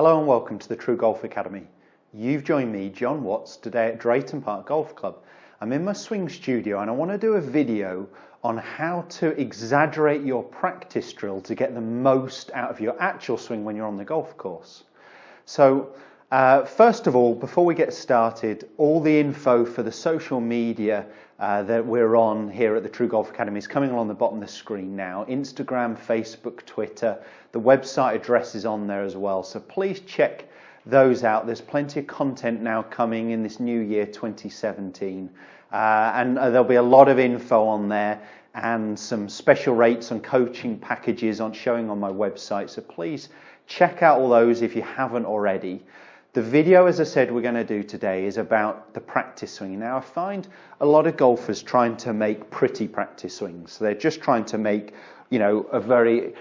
Hello and welcome to the TruGolf Academy. You've joined me, Jon Watts, today at Drayton Park Golf Club. I'm in my swing studio and I want to do a video on how to exaggerate your practice drill to get the most out of your actual swing when you're on the golf course. So first of all, before we get started, all the info for the social media that we're on here at the TruGolf Academy is coming along the bottom of the screen now. Instagram, Facebook, Twitter, the website address is on there as well. So please check those out. There's plenty of content now coming in this new year, 2017. And there'll be a lot of info on there and some special rates on coaching packages showing on my website. So please check out all those if you haven't already. The video, as I said, we're going to do today is about the practice swing. Now, I find a lot of golfers trying to make pretty practice swings. They're just trying to make, a very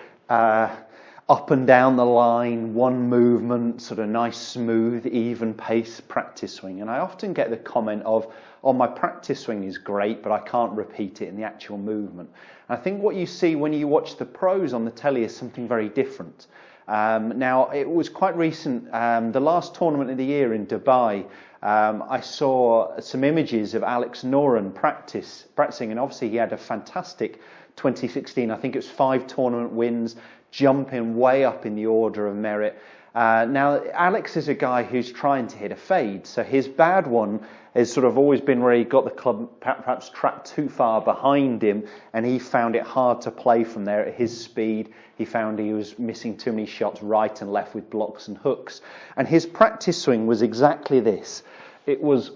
up and down the line, one movement, sort of nice, smooth, even pace practice swing. And I often get the comment of, oh, my practice swing is great, but I can't repeat it in the actual movement. And I think what you see when you watch the pros on the telly is something very different. Now, it was quite recent, the last tournament of the year in Dubai, I saw some images of Alex Noren practicing, and obviously he had a fantastic 2016, I think it was 5 tournament wins, jumping way up in the order of merit. Now, Alex is a guy who's trying to hit a fade, so his bad one has sort of always been where he got the club perhaps trapped too far behind him, and he found it hard to play from there at his speed. He found he was missing too many shots right and left with blocks and hooks. And his practice swing was exactly this. It was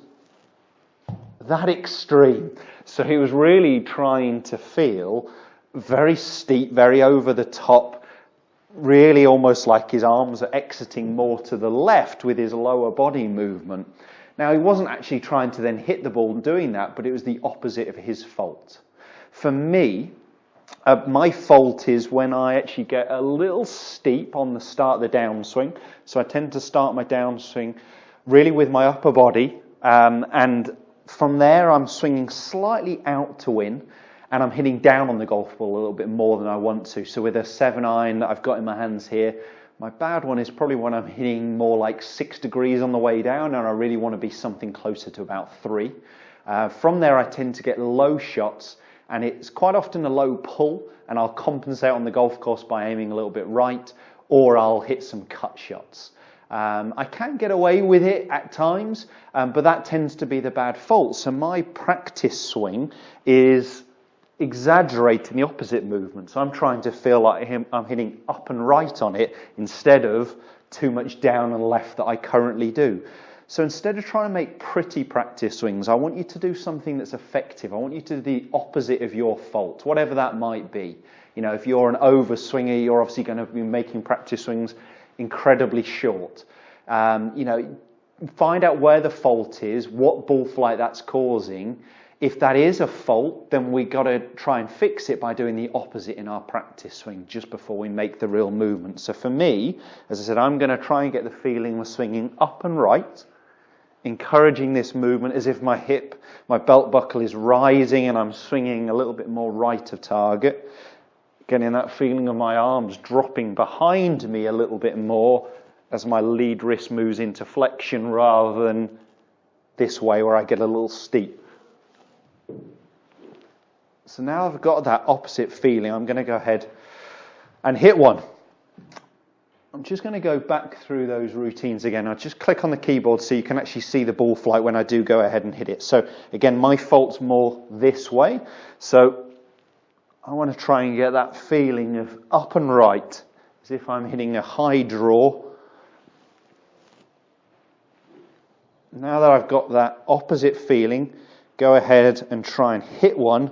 that extreme. So he was really trying to feel very steep, very over the top, really almost like his arms are exiting more to the left with his lower body movement. Now, he wasn't actually trying to then hit the ball doing that, but it was the opposite of his fault. For me, my fault is when I actually get a little steep on the start of the downswing. So I tend to start my downswing really with my upper body, and from there I'm swinging slightly out to win, and I'm hitting down on the golf ball a little bit more than I want to. So with a 7-iron that I've got in my hands here, my bad one is probably when I'm hitting more like 6 degrees on the way down, and I really want to be something closer to about 3. From there I tend to get low shots, and it's quite often a low pull, and I'll compensate on the golf course by aiming a little bit right, or I'll hit some cut shots. I can get away with it at times, but that tends to be the bad fault. So my practice swing is exaggerating the opposite movement. So I'm trying to feel like I'm hitting up and right on it instead of too much down and left that I currently do. So instead of trying to make pretty practice swings, I want you to do something that's effective. I want you to do the opposite of your fault, whatever that might be. If you're an overswinger, you're obviously going to be making practice swings incredibly short. Find out where the fault is, what ball flight that's causing. If that is a fault, then we got to try and fix it by doing the opposite in our practice swing just before we make the real movement. So for me, as I said, I'm going to try and get the feeling of swinging up and right, encouraging this movement as if my belt buckle is rising and I'm swinging a little bit more right of target. Getting that feeling of my arms dropping behind me a little bit more as my lead wrist moves into flexion rather than this way where I get a little steep. So now I've got that opposite feeling, I'm going to go ahead and hit one. I'm just going to go back through those routines again. I'll just click on the keyboard so you can actually see the ball flight when I do go ahead and hit it. So again, my fault's more this way. So I want to try and get that feeling of up and right, as if I'm hitting a high draw. Now that I've got that opposite feeling, go ahead and try and hit one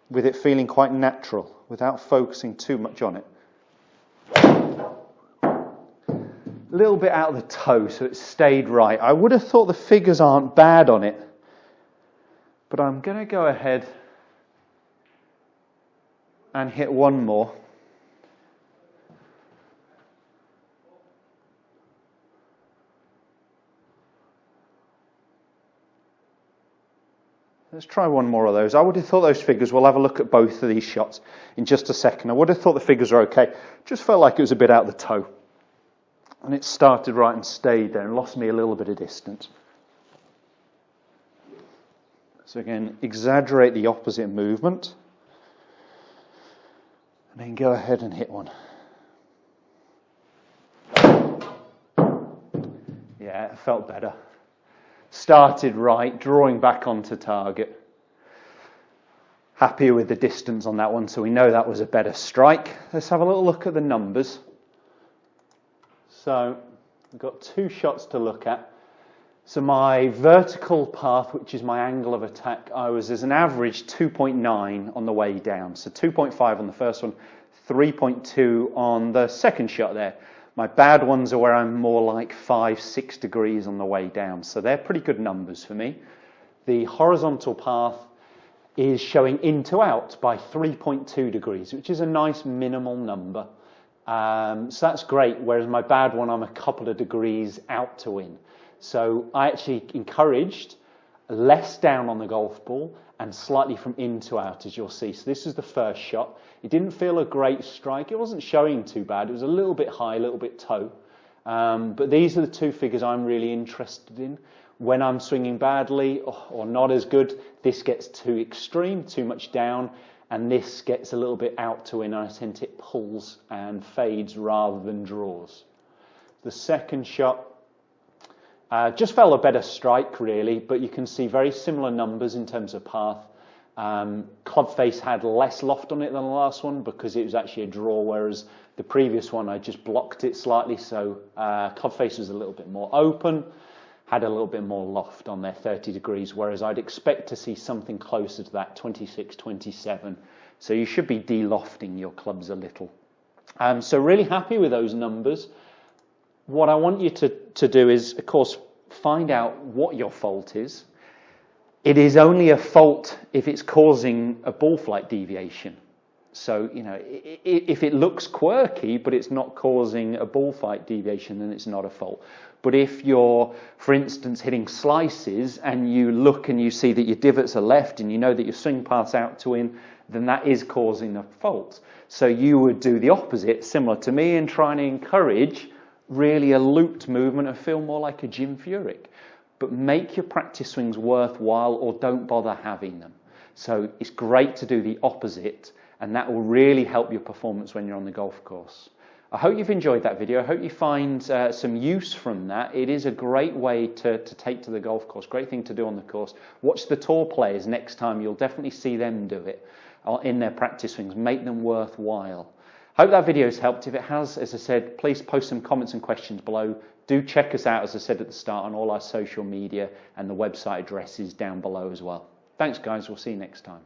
with it feeling quite natural, without focusing too much on it. A little bit out of the toe, so it stayed right. I would have thought the figures aren't bad on it, but I'm going to go ahead and hit one more. Let's try one more of those. I would have thought those figures, we'll have a look at both of these shots in just a second. I would have thought the figures are okay. Just felt like it was a bit out the toe. And it started right and stayed there and lost me a little bit of distance. So again, exaggerate the opposite movement. And then go ahead and hit one. Yeah, it felt better. Started right, drawing back onto target. Happy with the distance on that one, so we know that was a better strike. Let's have a little look at the numbers. So we've got 2 shots to look at. So my vertical path, which is my angle of attack, I was as an average 2.9 on the way down. So 2.5 on the first one, 3.2 on the second shot there. My bad ones are where I'm more like 5-6 degrees on the way down. So they're pretty good numbers for me. The horizontal path is showing in to out by 3.2 degrees, which is a nice minimal number. So that's great, whereas my bad one, I'm a couple of degrees out to in. So I actually encouraged less down on the golf ball and slightly from in to out, as you'll see. So this is the first shot. It didn't feel a great strike. It wasn't showing too bad. It was a little bit high, a little bit toe. But these are the 2 figures I'm really interested in. When I'm swinging badly or not as good, this gets too extreme, too much down, and this gets a little bit out to in. I tend to hit pulls and fades rather than draws. The second shot just felt a better strike, really, but you can see very similar numbers in terms of path. Club face had less loft on it than the last one because it was actually a draw, whereas the previous one I just blocked it slightly, so club face was a little bit more open, had a little bit more loft on there, 30 degrees, whereas I'd expect to see something closer to that, 26, 27. So you should be de-lofting your clubs a little. So really happy with those numbers. What I want you to do is, of course, find out what your fault is. It is only a fault if it's causing a ball flight deviation. So, you know, if it looks quirky, but it's not causing a ball flight deviation, then it's not a fault. But if you're, for instance, hitting slices and you look and you see that your divots are left and you know that your swing path's out to in, then that is causing a fault. So you would do the opposite, similar to me, and try and encourage really a looped movement and feel more like a Jim Furyk. But make your practice swings worthwhile or don't bother having them. So it's great to do the opposite, and that will really help your performance when you're on the golf course. I hope you've enjoyed that video. I hope you find some use from that. It is a great way to take to the golf course. Great thing to do on the course. Watch the tour players next time. You'll definitely see them do it in their practice swings. Make them worthwhile. Hope that video has helped. If it has, as I said, please post some comments and questions below. Do check us out, as I said at the start, on all our social media, and the website address is down below as well. Thanks, guys. We'll see you next time.